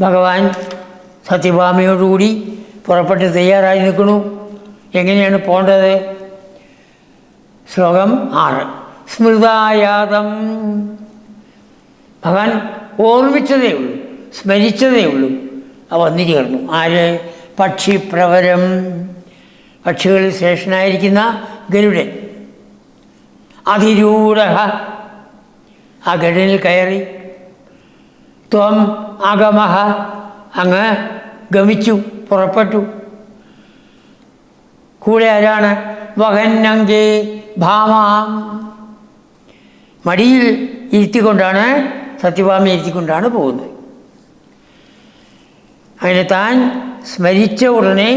ഭഗവാൻ സത്യഭാമയോടുകൂടി പുറപ്പെട്ട് തയ്യാറായി നിൽക്കുന്നു. എങ്ങനെയാണ് പോകേണ്ടത്? ശ്ലോകം 6. സ്മൃതായാതം. ഭഗവാൻ ഓർമ്മിച്ചതേ ഉള്ളൂ, സ്മരിച്ചതേ ഉള്ളൂ. വന്നു ചേർന്നു. ആര്? പക്ഷിപ്രവരം, പക്ഷികളിൽ ശ്രേഷ്ഠനായിരിക്കുന്ന ഗരുഡൻ. അതിരൂഢ, ആ ഗരുഡനിൽ കയറി. ത്വം അഗമഃ, അങ്ങ് ഗമിച്ചു, പുറപ്പെട്ടു. കൂടെ ആരാണ്? വഹന്നങ്കേ ഭാമാം, മടിയിൽ ഇരുത്തിക്കൊണ്ടാണ്, സത്യഭാമ ഇരുത്തിക്കൊണ്ടാണ് പോകുന്നത്. അങ്ങനെ താൻ സ്മരിച്ച ഉടനെ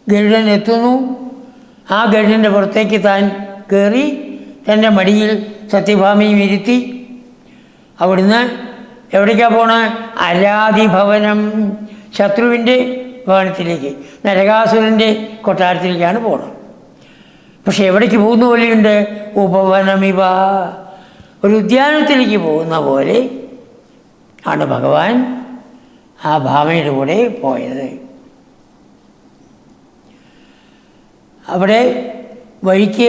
ഗരുഡൻ എത്തുന്നു. ആ ഗരുഡൻ്റെ പുറത്തേക്ക് താൻ കയറി തൻ്റെ മടിയിൽ സത്യഭാമയും ഇരുത്തി. അവിടുന്ന് എവിടേക്കാണ് പോണത്? അരാധിഭവനം, ശത്രുവിൻ്റെ ഭവനത്തിലേക്ക്, നരകാസുരൻ്റെ കൊട്ടാരത്തിലേക്കാണ് പോണത്. പക്ഷെ എവിടേക്ക് പോകുന്ന പോലെയുണ്ട്? ഉപവനമിവ, ഒരു ഉദ്യാനത്തിലേക്ക് പോകുന്ന പോലെ ആണ് ഭഗവാൻ ആ ഭാമയുടെ കൂടെ പോയത്. അവിടെ വഴിക്ക്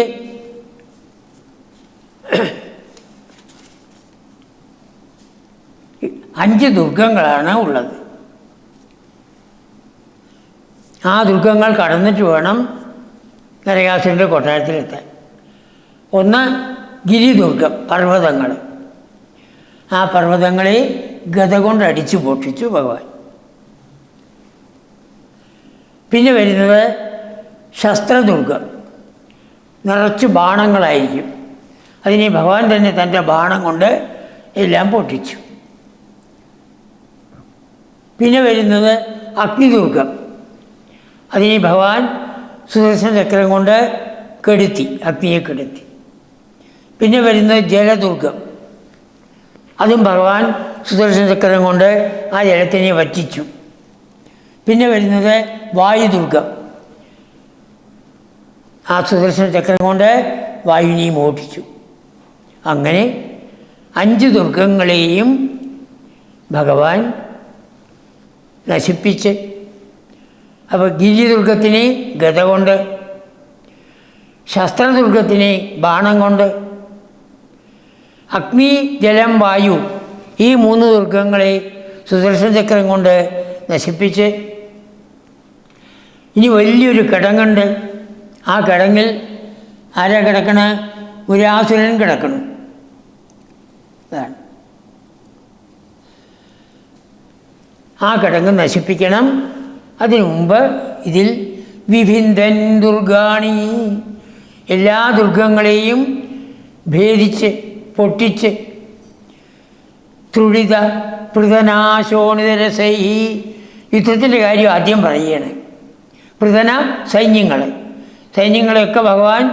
അഞ്ച് ദുർഗങ്ങളാണ് ഉള്ളത്. ആ ദുർഗങ്ങൾ കടന്നിട്ട് വേണം നരകാസുരൻ്റെ കൊട്ടാരത്തിലെത്താൻ. ഒന്ന് ഗിരിദുർഗം, പർവ്വതങ്ങൾ. ആ പർവ്വതങ്ങളെ ഗദ കൊണ്ട് അടിച്ചു പൊട്ടിച്ചു ഭഗവാൻ. പിന്നെ വരുന്നത് ശസ്ത്രദുർഗം, നിറച്ച് ബാണങ്ങളായിരിക്കും. അതിനെ ഭഗവാൻ തന്നെ തൻ്റെ ബാണം കൊണ്ട് എല്ലാം പൊട്ടിച്ചു. പിന്നെ വരുന്നത് അഗ്നിദുർഗം, അതിനെ ഭഗവാൻ സുദർശന ചക്രം കൊണ്ട് കെടുത്തി, അഗ്നിയെ കെടുത്തി. പിന്നെ വരുന്നത് ജലദുർഗം, അതും ഭഗവാൻ സുദർശന ചക്രം കൊണ്ട് ആ ജലത്തിനെ വറ്റിച്ചു. പിന്നെ വരുന്നത് വായുദുർഗം, ആ സുദർശന ചക്രം കൊണ്ട് വായുവിനെയും ഓടിച്ചു. അങ്ങനെ 5 ദുർഗങ്ങളെയും ഭഗവാൻ നശിപ്പിച്ച്. അപ്പോൾ ഗിരിദുർഗത്തിനെ ഗദ കൊണ്ട്, ശസ്ത്രദുർഗത്തിനെ ബാണം കൊണ്ട്, അഗ്നി ജലം വായു ഈ 3 ദുർഗങ്ങളെ സുദർശന ചക്രം കൊണ്ട് നശിപ്പിച്ച്. ഇനി വലിയൊരു കിടങ്ങുണ്ട്. ആ കിടങ്ങിൽ ആരാ കിടക്കണ? മുരാസുരൻ കിടക്കണം. അതാണ്. ആ കിടങ്ങ് നശിപ്പിക്കണം. അതിനു മുമ്പ് ഇതിൽ വിഭിന്ദൻ ദുർഗാണി, എല്ലാ ദുർഗങ്ങളെയും ഭേദിച്ച് പൊട്ടിച്ച്. ത്രുടിത പൃഥനാശോണിതരസൈ, യുദ്ധത്തിൻ്റെ കാര്യം ആദ്യം പറയുകയാണ്. പൃഥന സൈന്യങ്ങളെയൊക്കെ ഭഗവാൻ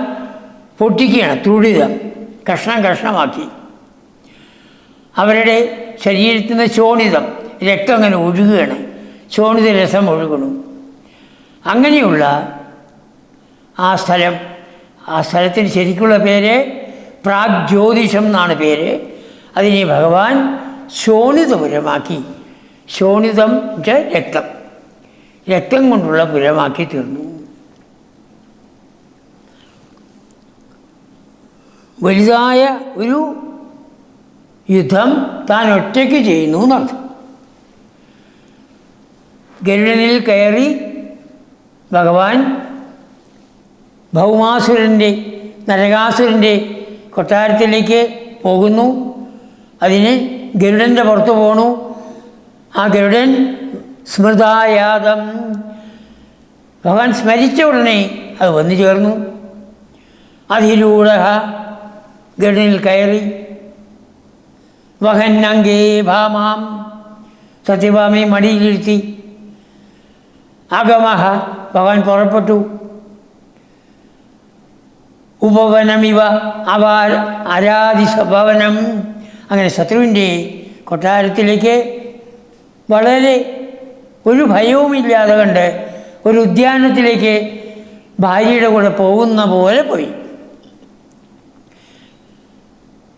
പൊട്ടിക്കുകയാണ്. ത്രുടിതം, കഷ്ണം കഷ്ണമാക്കി. അവരുടെ ശരീരത്തിൽ നിന്ന് ശോണിതം, രക്തം അങ്ങനെ ഒഴുകുകയാണ്. ശോണിത രസം ഒഴുകണം. അങ്ങനെയുള്ള ആ സ്ഥലത്തിന് ശരിക്കുള്ള പേര് പ്രാഗ്ജ്യോതിഷം എന്നാണ് പേര്. അതിനെ ഭഗവാൻ ശോണിതപുരമാക്കി. ശോണിതം രക്തം കൊണ്ടുള്ള പുരമാക്കി തീർന്നു. വലുതായ ഒരു യുദ്ധം താൻ ഒറ്റയ്ക്ക് ചെയ്യുന്നു എന്നർത്ഥം. ഗരുഡനിൽ കയറി ഭഗവാൻ ഭൗമാസുരൻ്റെ, നരകാസുരൻ്റെ കൊട്ടാരത്തിലേക്ക് പോകുന്നു. അതിന് ഗരുഡൻ്റെ പുറത്ത് പോണു. ആ ഗരുഡൻ സ്മൃതായാതം, ഭഗവാൻ സ്മരിച്ച ഉടനെ അത് വന്നു ചേർന്നു. അതിലൂടെ ഗരുഡനിൽ കയറി. വഹന്നങ്കേ ഭാമാം, സത്യഭാമയെ മടിയിലിരുത്തി. അഗമഃ, ഭഗവാൻ പുറപ്പെട്ടു. ഉപവനമിവ, അവ അരാധിഭവനം, അങ്ങനെ ശത്രുവിൻ്റെ കൊട്ടാരത്തിലേക്ക് വളരെ ഒരു ഭയവുമില്ലാതെ കണ്ട് ഒരു ഉദ്യാനത്തിലേക്ക് ഭാര്യയുടെ കൂടെ പോകുന്ന പോലെ പോയി.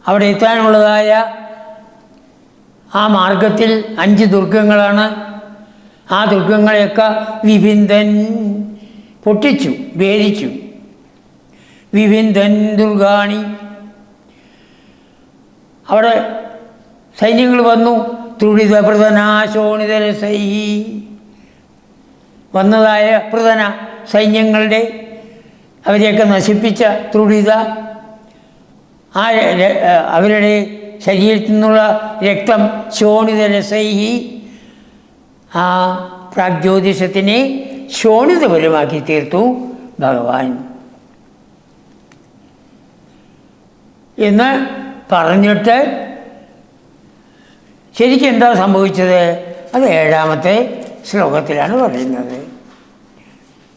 അവിടെ എത്താനുള്ളതായ ആ മാർഗത്തിൽ 5 ദുർഗങ്ങളാണ്. ആ ദുർഗങ്ങളെയൊക്കെ വിഭിന്ദൻ പൊട്ടിച്ചു, ഭേദിച്ചു. വിഭിന്ദൻ ദുർഗാണി, അവിടെ സൈന്യങ്ങൾ വന്നു. തുടിത പ്രധനാശോണിതരസൈ, വന്നതായ പ്രധന സൈന്യങ്ങളുടെ അവരെയൊക്കെ നശിപ്പിച്ച തുടിത, ആ അവരുടെ ശരീരത്തിൽ നിന്നുള്ള രക്തം ശോണിതരസൈഹി, ആ പ്രാഗ്ജ്യോതിഷത്തിനെ ശോണിതപരമാക്കി തീർത്തു ഭഗവാൻ എന്ന് പറഞ്ഞിട്ട് ശരിക്കും എന്താ സംഭവിച്ചത്? അത് 7-ാമത്തെ ശ്ലോകത്തിലാണ് പറയുന്നത്.